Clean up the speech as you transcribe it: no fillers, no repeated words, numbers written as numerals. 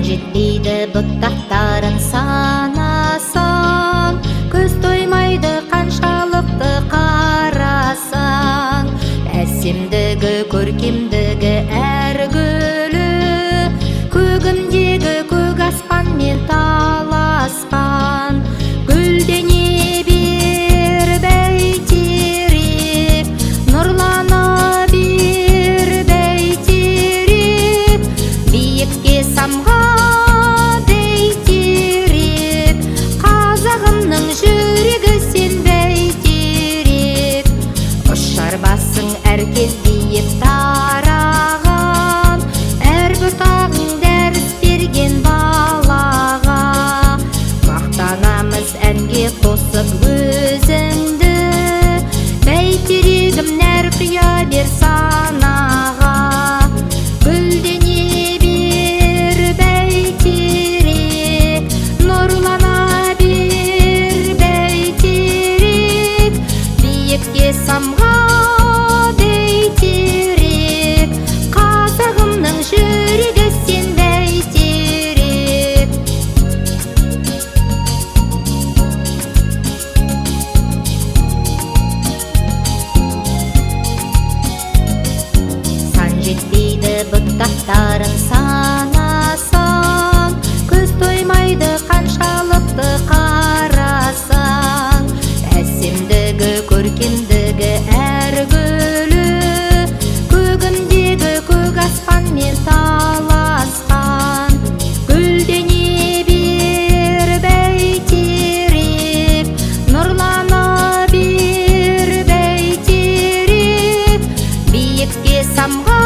жетпейді бұттақтарын санасаң, көз тоймайды қаншалықты қарасаң. Әсемдігі, көркемдігі әр гүлі, көгімдегі көк аспанмен таласқан. Гүлдене бер бәйтерек, нұрлана бер бәйтерек, биікке самға бәйтерек, қазағымның жүрегі сен бәйтерек. Ұшар басың әркез биік тараған, әр бұтағың дәріс берген балаға. Мақтанамыз әнге қосып өзіңді, бәйтерегім нәр құя бер санаға. Гүлдене бер бәйтерек, нұрлана бер бәйтерек, биікке самға бәйтерек, қазағымның жүрегі сен бәйтерек. Сан жетпейді бұттақтарын санасаң, көз тоймайды қаншалықты қарасаң. Әсемдігі, көркемдігі әр гүлі, көгімдегі көк аспанмен таласқан. Гүлдене бер бәйтерек, нұрлана бер бәйтерек, биікке самға